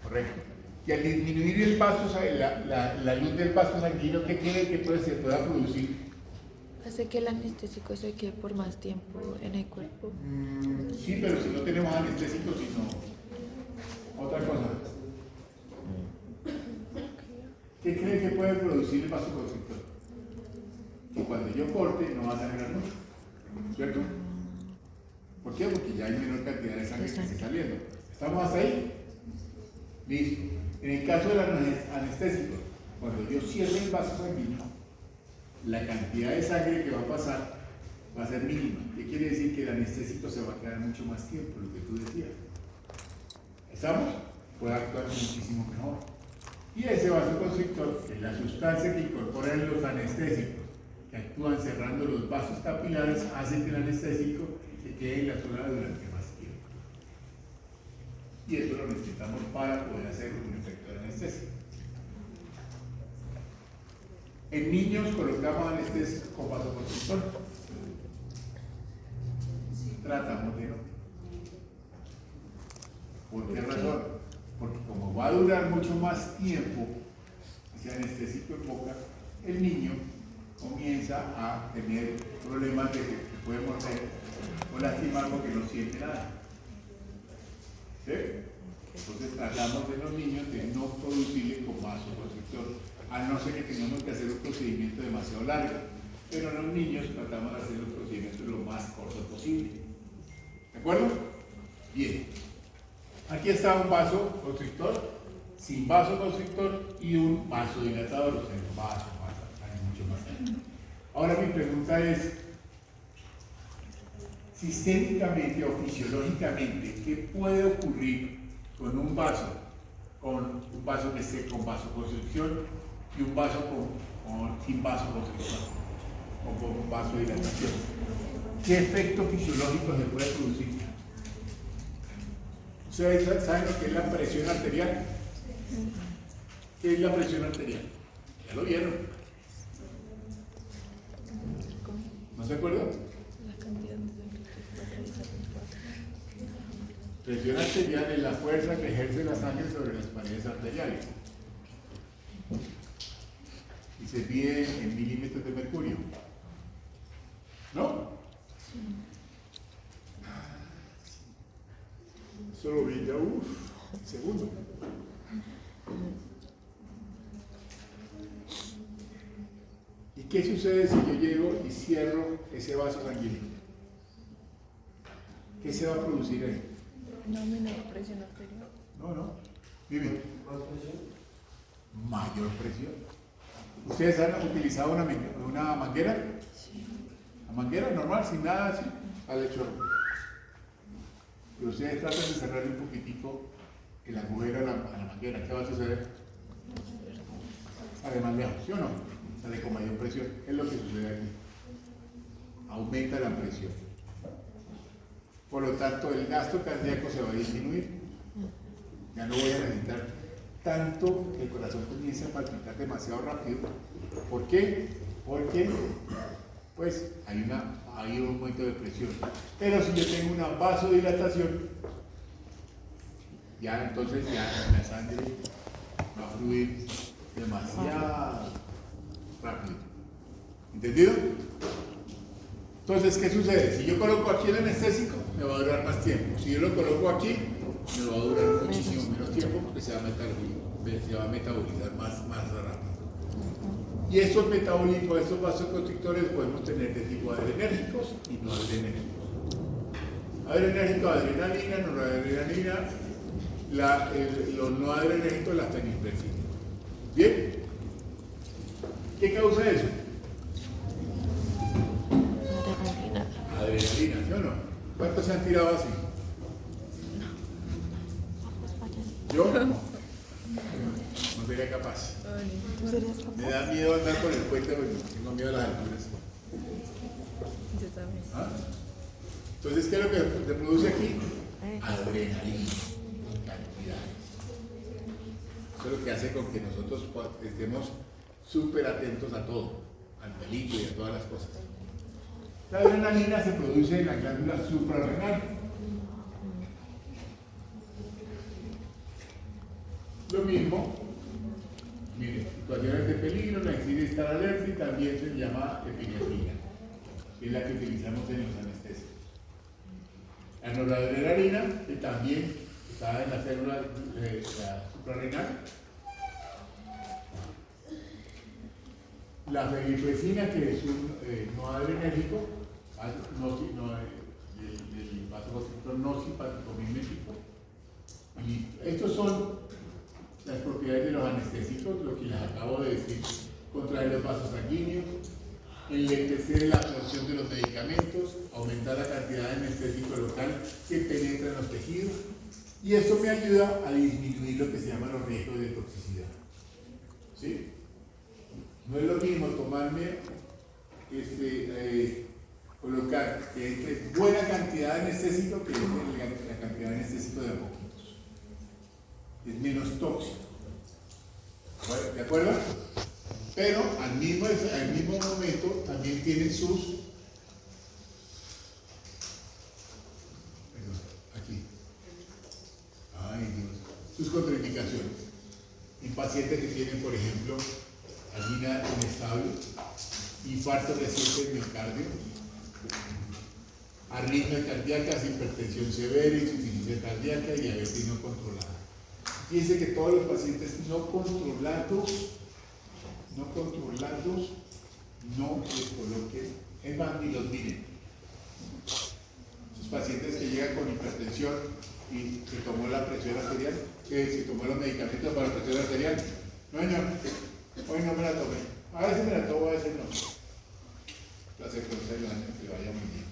Correcto. Y al disminuir el vaso, la luz del vaso sanguíneo, ¿qué quiere que se pueda producir? Hace que el anestésico se quede por más tiempo en el cuerpo. Sí, pero si no tenemos anestésico, sino otra cosa. ¿Qué cree que puede producir el vasoconstrictor? Que cuando yo corte no va a sangrar mucho, ¿cierto? ¿Por qué? Porque ya hay menor cantidad de sangre que esté saliendo. ¿Estamos hasta ahí? Listo. En el caso del anestésico, cuando yo cierre el vaso sanguíneo, la cantidad de sangre que va a pasar va a ser mínima. ¿Qué quiere decir? Que el anestésico se va a quedar mucho más tiempo, lo que tú decías. ¿Estamos? Puede actuar muchísimo mejor. Y ese vasoconstrictor es la sustancia que incorporan los anestésicos, que actúan cerrando los vasos capilares, hace que el anestésico se quede en la zona durante más tiempo. Y eso lo necesitamos para poder hacer un efecto de anestesia. En niños colocamos anestésico con vasoconstrictor. Tratamos de no. ¿Por qué razón? Porque como va a durar mucho más tiempo ese anestésico en boca, el niño comienza a tener problemas de que puede morder o lastimar porque no siente nada. ¿Sí? Entonces tratamos de los niños de no producirle con vasoconstrictor, a no ser que tengamos que hacer un procedimiento demasiado largo. Pero en los niños tratamos de hacer los procedimientos lo más cortos posible. ¿De acuerdo? Bien. Aquí está un vasoconstrictor, sin vasoconstrictor y un vasodilatador, o sea, un vaso, hay mucho más allá. Ahora mi pregunta es, sistémicamente o fisiológicamente, ¿qué puede ocurrir con un vaso que esté con vasoconstricción y un vaso sin vasoconstricción o con vasodilatación? ¿Qué efecto fisiológico se puede producir? ¿Ustedes saben lo que es la presión arterial? ¿Qué es la presión arterial? ¿Ya lo vieron? ¿No se acuerdan? Presión arterial es la fuerza que ejerce la sangre sobre las paredes arteriales. Y se mide en milímetros de mercurio. ¿No? Solo brilla, segundo. ¿Y qué sucede si yo llego y cierro ese vaso sanguíneo? ¿Qué se va a producir ahí? No, menor presión arterial. No. Dime. ¿Más presión? Mayor presión. ¿Ustedes han utilizado una manguera? Sí. ¿La manguera normal, sin nada así? Al chorro. Pero ustedes tratan de cerrarle un poquitico el agujero a la manguera. ¿Qué va a suceder? Sale más lejos, ¿sí o no? Sale con mayor presión. ¿Qué es lo que sucede aquí? Aumenta la presión. Por lo tanto, el gasto cardíaco se va a disminuir. Ya no voy a necesitar tanto que el corazón comience a palpitar demasiado rápido. ¿Por qué? Porque pues hay un aumento de presión. Pero si yo tengo una vasodilatación, ya entonces la sangre va a fluir demasiado rápido. ¿Entendido? Entonces, ¿qué sucede? Si yo coloco aquí el anestésico, me va a durar más tiempo. Si yo lo coloco aquí, me va a durar muchísimo menos tiempo porque se va a metabolizar más rápido. Y estos metabolismos, estos vasoconstrictores, podemos tener de tipo adrenérgicos y no adrenérgicos. Adrenérgico, adrenalina, noradrenalina, los no adrenérgicos, las fenilpresinas. ¿Bien? ¿Qué causa eso? Adrenalina, ¿sí o no? ¿Cuántos se han tirado así? ¿Yo? No sería capaz. Me da miedo andar por el puente porque tengo miedo a las alturas. Yo también. ¿Ah? Entonces, ¿qué es lo que se produce aquí? Adrenalina en cantidades. Eso es lo que hace con que nosotros estemos súper atentos a todo, al peligro y a todas las cosas. La adrenalina se produce en la glándula suprarrenal. Eso mismo, mire, situaciones de peligro, la necesidad de estar alerta y también se llama epinefrina, que es la que utilizamos en los anestésicos. La noradrenalina, que también está en la célula de la suprarrenal. La fenitrocina, que es un noradrenérgico, el vasoconstrictor no simpático mimético. Y estos son las propiedades de los anestésicos, lo que les acabo de decir: contraer los vasos sanguíneos, enlentecer la absorción de los medicamentos, aumentar la cantidad de anestésico local que penetra en los tejidos, y esto me ayuda a disminuir lo que se llaman los riesgos de toxicidad. ¿Sí? No es lo mismo tomarme, colocar que entre buena cantidad de anestésico que entre la cantidad de anestésico de a poquitos. Es menos tóxico. ¿De acuerdo? Pero al mismo momento también tiene sus contraindicaciones. En pacientes que tienen, por ejemplo, angina inestable, infarto reciente del miocardio, arritmias cardíacas, hipertensión severa, insuficiencia cardíaca y diabetes no controlada. Fíjense que todos los pacientes no controlados no les coloquen, es más, ni los miren. Los pacientes que llegan con hipertensión y se tomó la presión arterial, que se tomó los medicamentos para la presión arterial, no, señor, hoy no me la tomé, a veces me la tomo, a veces no. La secuencia del año que vaya muy bien.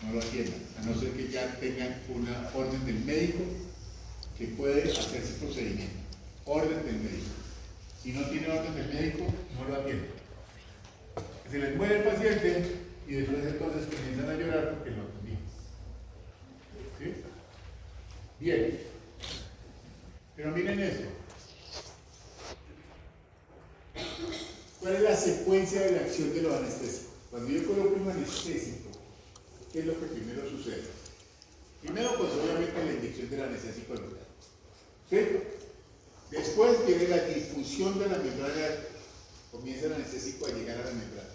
No lo atiendan, a no ser que ya tengan una orden del médico que puede hacerse procedimiento. Orden del médico. Si no tiene orden del médico, no lo atienden. Se les muere el paciente y después entonces comienzan a llorar porque lo atendieron. ¿Sí? Bien. Pero miren esto. ¿Cuál es la secuencia de la acción de los anestésicos? Cuando yo coloco un anestésico, ¿qué es lo que primero sucede? Primero, pues obviamente la inyección del anestésico local. ¿Sí? Después viene la difusión de la membrana, comienza el anestésico a llegar a la membrana.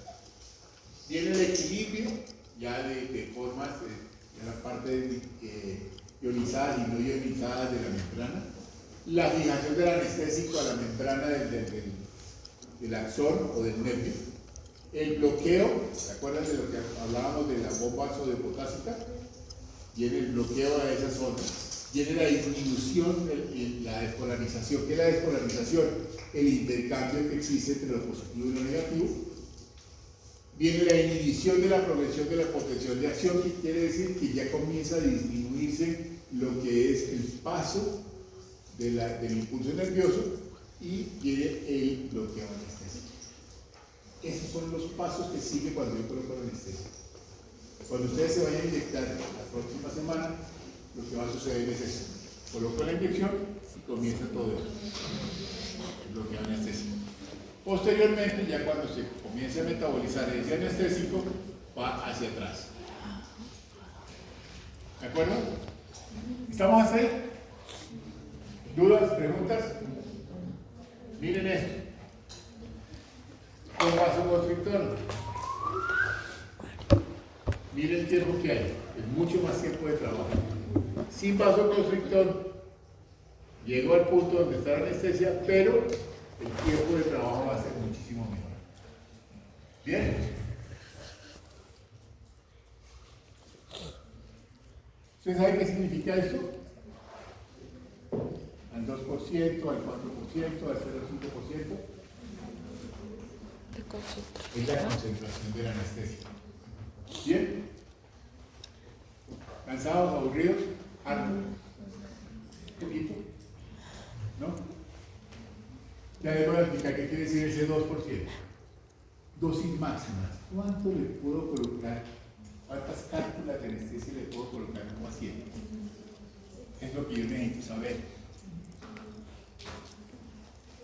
Viene el equilibrio ya de formas, de la parte ionizadas y no ionizadas de la membrana. La fijación del anestésico a la membrana del axón o del nervio. El bloqueo, ¿se acuerdan de lo que hablábamos de la bomba vasodepotásica? Viene el bloqueo a esa zona. Viene la disminución, la despolarización. ¿Qué es la despolarización? El intercambio que existe entre lo positivo y lo negativo. Viene la inhibición de la progresión de la potencial de acción, que quiere decir que ya comienza a disminuirse lo que es el paso del impulso nervioso, y viene el bloqueo anestésico. Esos son los pasos que sigue cuando yo coloco la anestesia. Cuando ustedes se vayan a inyectar la próxima semana, lo que va a suceder es eso: coloco la inyección y comienza todo eso, el bloqueo anestésico. Posteriormente, ya cuando se comience a metabolizar ese anestésico, va hacia atrás. ¿De acuerdo? ¿Estamos hasta ahí? ¿Dudas? ¿Preguntas? Miren esto. Con vasoconstrictor. Miren el tiempo que hay. Es mucho más tiempo de trabajo. Sin vasoconstrictor, llego al punto donde está la anestesia, pero el tiempo de trabajo va a ser muchísimo mejor. ¿Bien? ¿Ustedes saben qué significa esto? Al 2%, al 4%, al 0,5%. Es la concentración de la anestesia. ¿Bien? ¿Cansados, aburridos? ¿Hartos? ¿Un poquito? ¿No? Ya les voy a explicar qué quiere decir ese 2%. Dosis máximas. ¿Cuánto le puedo colocar? ¿Cuántas cápsulas de anestesia le puedo colocar a un paciente? Es lo que yo necesito saber.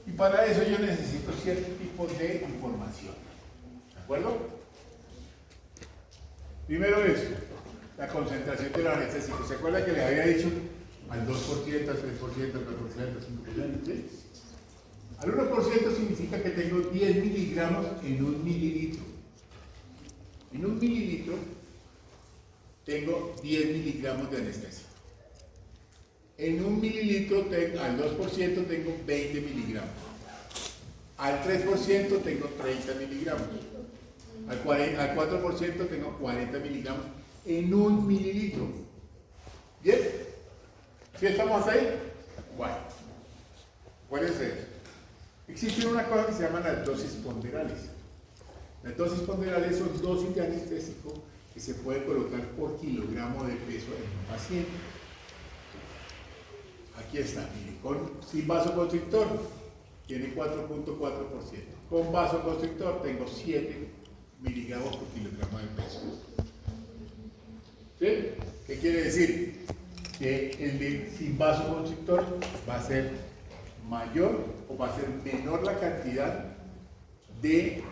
Y para eso yo necesito cierto tipo de información. ¿De acuerdo? Primero esto, la concentración de los anestésicos. ¿Se acuerdan que les había dicho al 2%, al 3%? 3%, al 4%, al 5%, ¿sí? Al 1% significa que tengo 10 miligramos en un mililitro. En un mililitro tengo 10 miligramos de anestesia. En un mililitro, al 2% tengo 20 miligramos. Al 3% tengo 30 miligramos. Al 4% tengo 40 miligramos en un mililitro. ¿Bien? ¿Sí estamos ahí? Bueno. Acuérdense de eso. Existe una cosa que se llama las dosis ponderales. Las dosis ponderales son dosis de anestésico que se puede colocar por kilogramo de peso en un paciente. Aquí está, mire, sin vasoconstrictor tiene 4.4%. Con vasoconstrictor tengo 7 miligramos por kilogramo de peso. ¿Sí? ¿Qué quiere decir? Que el de sin vasoconstrictor va a ser mayor o va a ser menor la cantidad de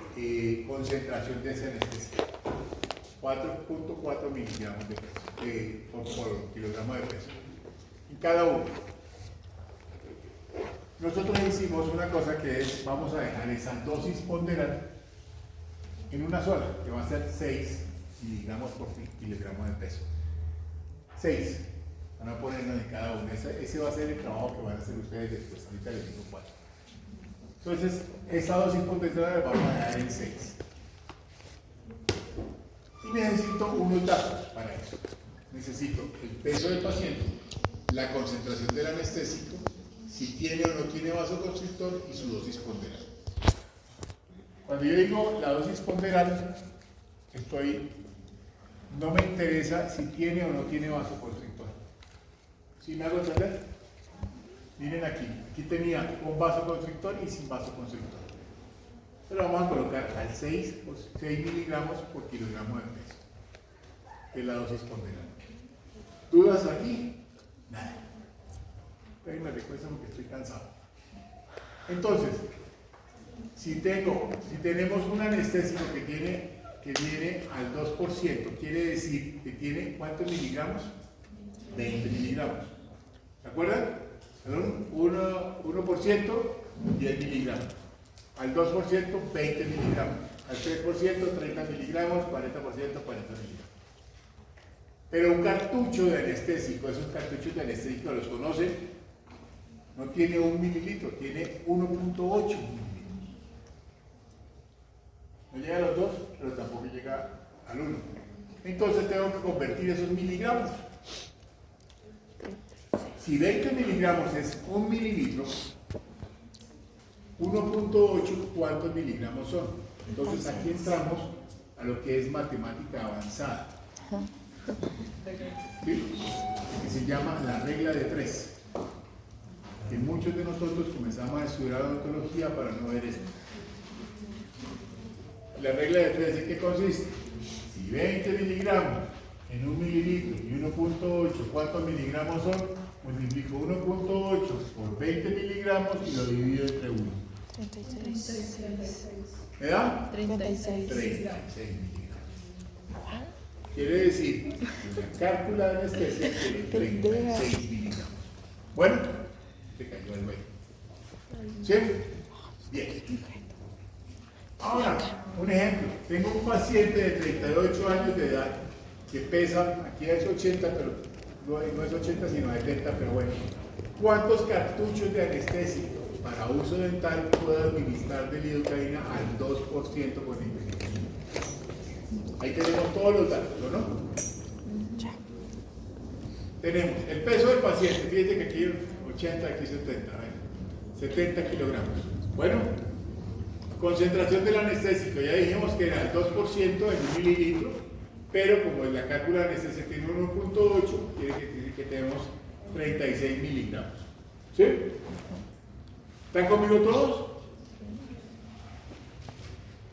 concentración de ese anestesia. 4.4 miligramos de peso, por kilogramo de peso. En cada uno. Nosotros hicimos una cosa que es, vamos a dejar esa dosis ponderal en una sola, que va a ser 6 miligramos por kilogramo de peso. 6. Van a ponerlo en cada uno. Ese va a ser el trabajo que van a hacer ustedes después. Ahorita les digo cuál. Entonces, esa dosis ponderal la vamos a dejar en 6. Y necesito unos datos para eso. Necesito el peso del paciente, la concentración del anestésico, si tiene o no tiene vasoconstrictor y su dosis ponderal. Cuando yo digo la dosis ponderal, no me interesa si tiene o no tiene vasoconstrictor. ¿Sí me hago entender? Miren aquí tenía con vasoconstrictor y sin vasoconstrictor. Pero vamos a colocar al 6 miligramos por kilogramo de peso, que es la dosis ponderal. ¿Dudas aquí? Nada. Ahí me recuerdan porque estoy cansado. Entonces, si tenemos un anestésico que viene al 2%, quiere decir que tiene ¿cuántos miligramos? 20 miligramos. ¿Se acuerdan? 1%, 10 miligramos. Al 2%, 20 miligramos. Al 3%, 30 miligramos. 40%, 40 miligramos. Pero un cartucho de anestésico, esos cartuchos de anestésico los conocen, no tiene 1 mililitro, tiene 1.8 mililitros. No llega a los 2, pero tampoco llega al 1. Entonces tengo que convertir esos miligramos. Si 20 miligramos es 1 mililitro, 1.8, ¿cuántos miligramos son? Entonces aquí entramos a lo que es matemática avanzada. ¿Sí? Que se llama la regla de 3. Que muchos de nosotros comenzamos a estudiar odontología para no ver esto. La regla de 3, ¿en qué consiste? Si 20 miligramos en 1 mililitro y 1.8, ¿cuántos miligramos son? Multiplico 1.8 por 20 miligramos y lo divido entre 1. 36. ¿Me da? 36. 36 miligramos. Quiere decir que la cálcula de anestesia tiene 36 miligramos. Bueno, te cayó el hueco. ¿Sí? Bien. Ahora, un ejemplo. Tengo un paciente de 38 años de edad que pesa, aquí es 80, pero no es 80 sino 70, pero bueno. ¿Cuántos cartuchos de anestésico para uso dental puedo administrar de lidocaína al 2% por investigación? Ahí tenemos todos los datos, ¿no? Tenemos el peso del paciente, fíjense que aquí 80, aquí 70, ¿ven? 70 kilogramos. Bueno, concentración del anestésico, ya dijimos que era el 2% en 1 mililitro, pero como la cálcula de anestesia tiene 1.8, quiere decir que tenemos 36 miligramos. ¿Sí? ¿Están conmigo todos?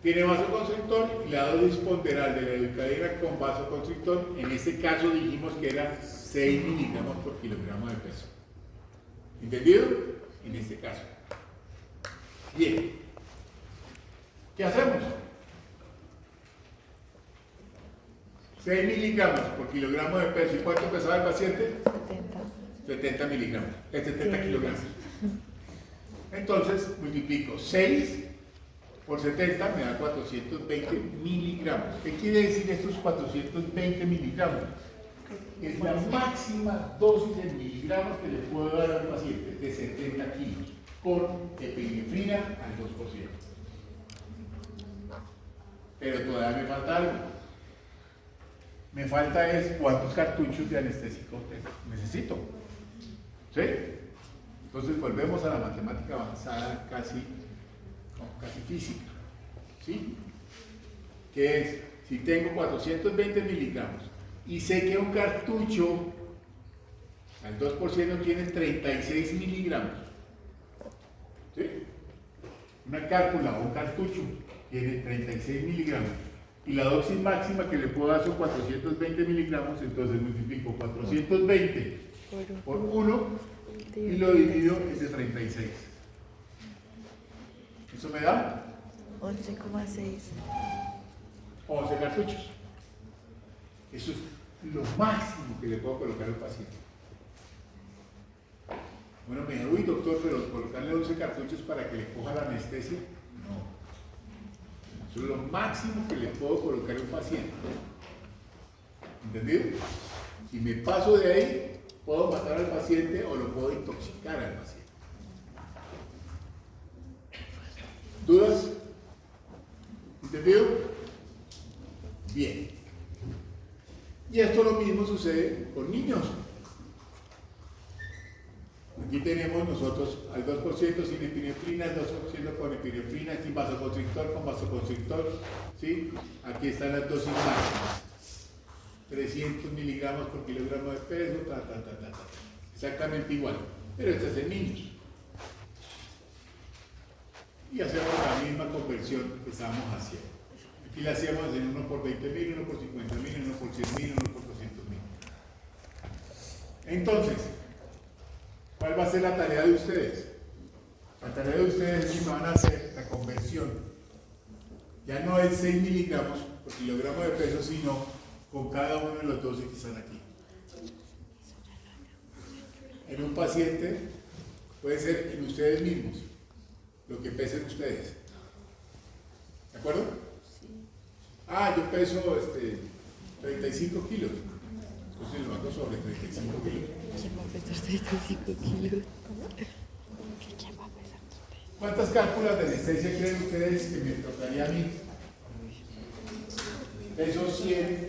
Tiene vasoconstrictor y la dosis ponderal de la lidocaína con vasoconstrictor, en este caso dijimos que era 6 miligramos por kilogramo de peso. ¿Entendido? En este caso. Bien. ¿Qué hacemos? 6 miligramos por kilogramo de peso. ¿Y cuánto pesaba el paciente? 70. 70 miligramos, 70 kilogramos. Entonces multiplico 6 por 70, me da 420 miligramos. ¿Qué quiere decir estos 420 miligramos? Es la máxima dosis en miligramos que le puedo dar a un paciente de 70 kilos con epinefrina al 2%. Pero todavía me falta algo. Me falta es cuántos cartuchos de anestésico necesito. ¿Sí? Entonces volvemos a la matemática avanzada casi física. ¿Sí? Que es, si tengo 420 miligramos y sé que un cartucho al 2% tiene 36 miligramos. ¿Sí? Una cárpula o un cartucho tiene 36 miligramos y la dosis máxima que le puedo dar son 420 miligramos, entonces multiplico 420 por 1 y lo divido entre 36. ¿Eso me da? 11,6. 11 cartuchos. Eso es lo máximo que le puedo colocar al paciente. Bueno, me dijo, uy doctor, pero colocarle 11 cartuchos para que le coja la anestesia. No. Eso es lo máximo que le puedo colocar a un paciente. ¿Entendido? Si me paso de ahí, puedo matar al paciente o lo puedo intoxicar al paciente. ¿Dudas? ¿Entendido? Bien. Y esto lo mismo sucede con niños. Aquí tenemos nosotros al 2% sin epinefrina, al 2% con epinefrina, sin vasoconstrictor, con vasoconstrictor. ¿Sí? Aquí están las dosis máximas. 300 miligramos por kilogramo de peso, exactamente igual. Pero esto es en niños. Y hacemos la misma conversión que estábamos haciendo. Aquí la hacemos en 1 por 20.000, 1 por 50.000, 1 por 100.000, 1 por 200.000. Entonces, ¿cuál va a ser la tarea de ustedes? La tarea de ustedes es que van a hacer la conversión. Ya no es 6 miligramos por kilogramo de peso, sino con cada uno de los 12 que están aquí. En un paciente puede ser en ustedes mismos, lo que pesen ustedes. ¿De acuerdo? Sí. Ah, yo peso 35 kilos. Entonces lo hago sobre 35 kilos. ¿Quién va a pesar 35 kilos? ¿Quién va a pesar 35? ¿Cuántas cálculas de anestesia creen ustedes que me tocaría a mí? Peso 100,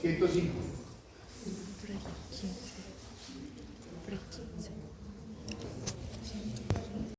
105.